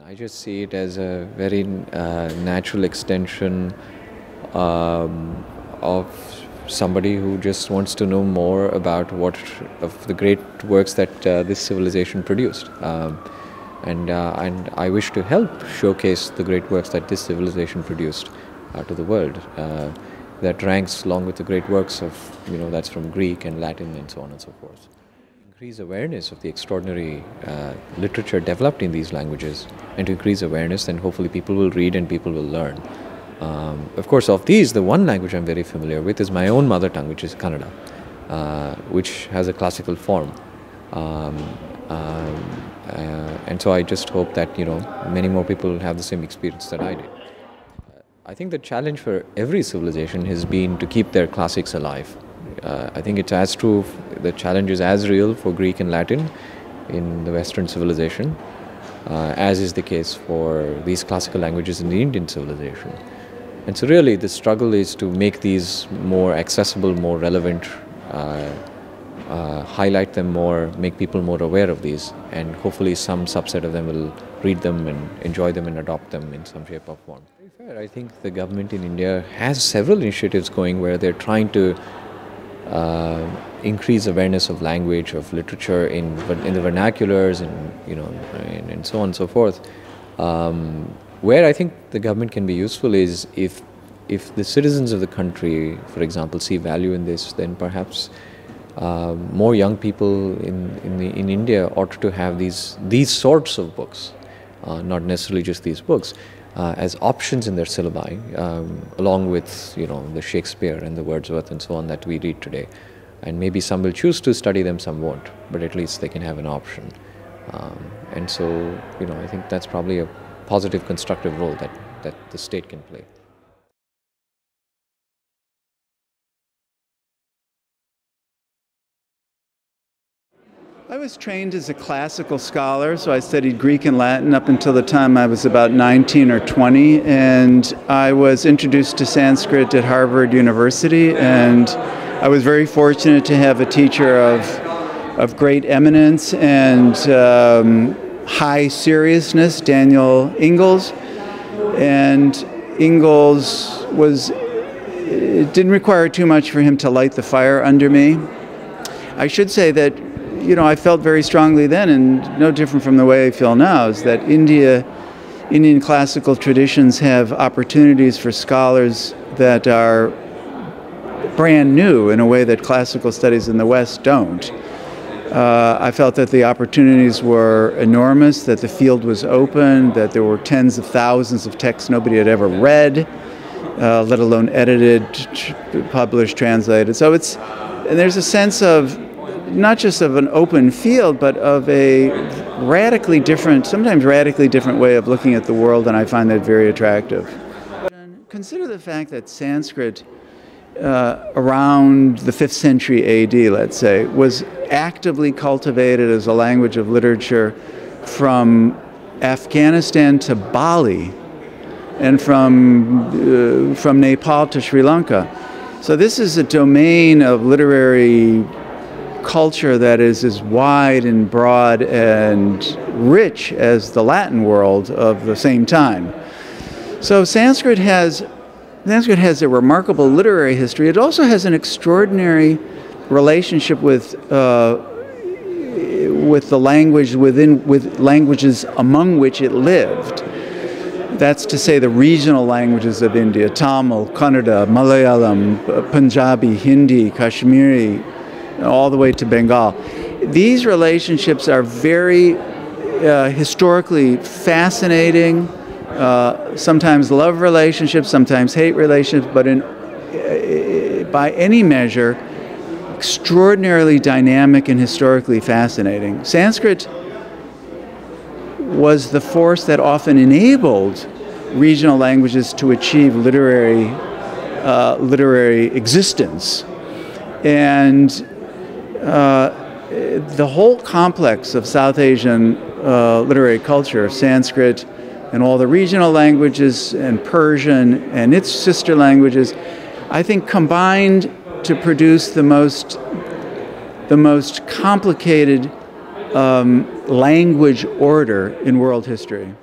I just see it as a very natural extension of somebody who just wants to know more about what of the great works that this civilization produced, and I wish to help showcase the great works that this civilization produced to the world. That ranks along with the great works of that's from Greek and Latin and so on and so forth. Increase awareness of the extraordinary literature developed in these languages, and to increase awareness, then hopefully people will read and people will learn. Of course, of these, the one language I'm very familiar with is my own mother tongue, which is Kannada, which has a classical form. And so I just hope that many more people have the same experience that I did. I think the challenge for every civilization has been to keep their classics alive. I think it's as true, the challenge is as real for Greek and Latin in the Western civilization, as is the case for these classical languages in the Indian civilization. And so really the struggle is to make these more accessible, more relevant, highlight them more, make people more aware of these, and hopefully some subset of them will read them and enjoy them and adopt them in some shape or form. I think the government in India has several initiatives going where they're trying to increase awareness of language, of literature in the vernaculars, and so on and so forth. Where I think the government can be useful is if the citizens of the country, for example, see value in this, then perhaps more young people in India ought to have these sorts of books, not necessarily just these books, as options in their syllabi, along with the Shakespeare and the Wordsworth and so on that we read today. And maybe some will choose to study them, some won't, but at least they can have an option. And so I think that's probably a positive, constructive role that the state can play. I was trained as a classical scholar, so I studied Greek and Latin up until the time I was about 19 or 20, and I was introduced to Sanskrit at Harvard University, and I was very fortunate to have a teacher of great eminence and high seriousness, Daniel Ingalls. And Ingalls it didn't require too much for him to light the fire under me. I should say that I felt very strongly then, and no different from the way I feel now, is that Indian classical traditions have opportunities for scholars that are brand new in a way that classical studies in the West don't. I felt that the opportunities were enormous, that the field was open, that there were tens of thousands of texts nobody had ever read, let alone edited, published, translated. So there's a sense of not just of an open field, but of a radically different, sometimes radically different way of looking at the world, and I find that very attractive. Consider the fact that Sanskrit, around the 5th century AD, let's say, was actively cultivated as a language of literature from Afghanistan to Bali, and from Nepal to Sri Lanka. So this is a domain of literary culture that is as wide and broad and rich as the Latin world of the same time. So Sanskrit has a remarkable literary history. It also has an extraordinary relationship with the language with languages among which it lived. That's to say the regional languages of India: Tamil, Kannada, Malayalam, Punjabi, Hindi, Kashmiri, all the way to Bengal. These relationships are very historically fascinating, sometimes love relationships, sometimes hate relationships, but by any measure, extraordinarily dynamic and historically fascinating. Sanskrit was the force that often enabled regional languages to achieve literary existence. And the whole complex of South Asian literary culture, Sanskrit and all the regional languages and Persian and its sister languages, I think combined to produce the most complicated language order in world history.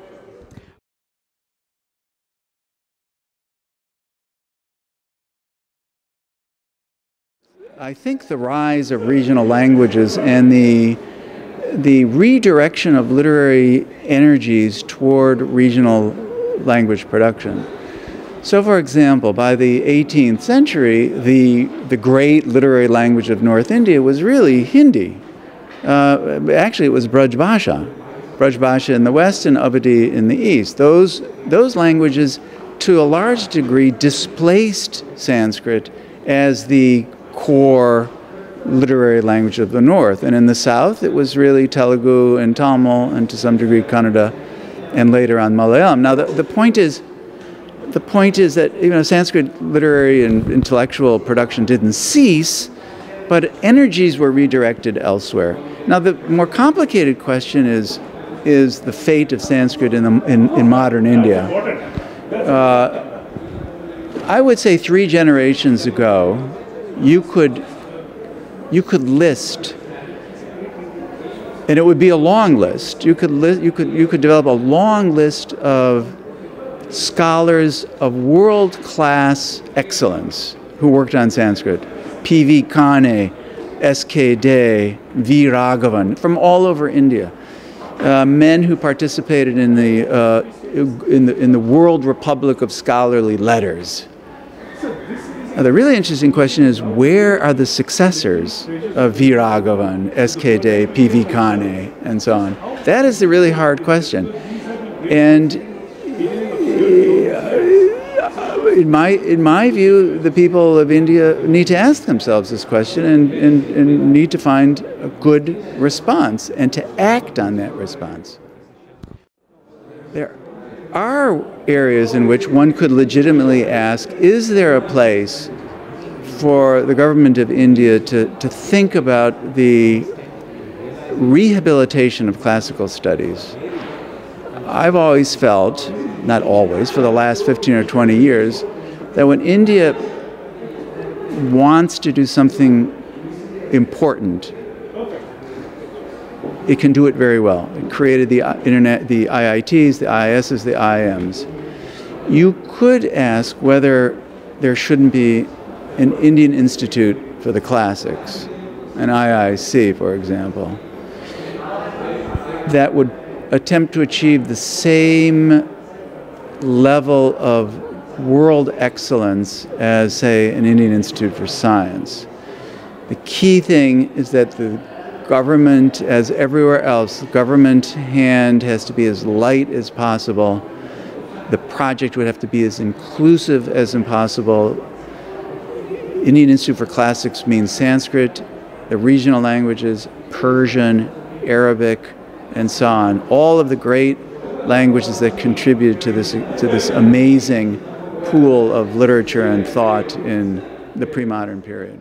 I think the rise of regional languages and the redirection of literary energies toward regional language production. So, for example, by the 18th century, the great literary language of North India was really Hindi. Actually, it was Braj Bhasha in the West and Awadhi in the East. Those languages, to a large degree, displaced Sanskrit as the core literary language of the North. And in the South, it was really Telugu and Tamil, and to some degree Kannada, and later on Malayalam. Now, the point is that Sanskrit literary and intellectual production didn't cease, but energies were redirected elsewhere. Now, the more complicated question is the fate of Sanskrit in modern India. I would say 3 generations ago, you could list, and it would be a long list. You could develop a long list of scholars of world-class excellence who worked on Sanskrit. P.V. Kane, S.K. Day, V. Raghavan, from all over India. Men who participated in the World Republic of Scholarly Letters. Now, the really interesting question is, where are the successors of V. Raghavan, S.K. Day, P.V. Kane, and so on? That is the really hard question. And in my view, the people of India need to ask themselves this question and need to find a good response and to act on that response. There are areas in which one could legitimately ask, is there a place for the government of India to think about the rehabilitation of classical studies? I've always felt, not always, for the last 15 or 20 years, that when India wants to do something important, it can do it very well. It created the internet, the IITs, the IISs, the IIMs. You could ask whether there shouldn't be an Indian Institute for the Classics, an IIC, for example, that would attempt to achieve the same level of world excellence as, say, an Indian Institute for Science. The key thing is that the government, as everywhere else, the government hand has to be as light as possible. The project would have to be as inclusive as possible. Indian Institute for Classics means Sanskrit, the regional languages, Persian, Arabic, and so on. All of the great languages that contributed to this amazing pool of literature and thought in the pre-modern period.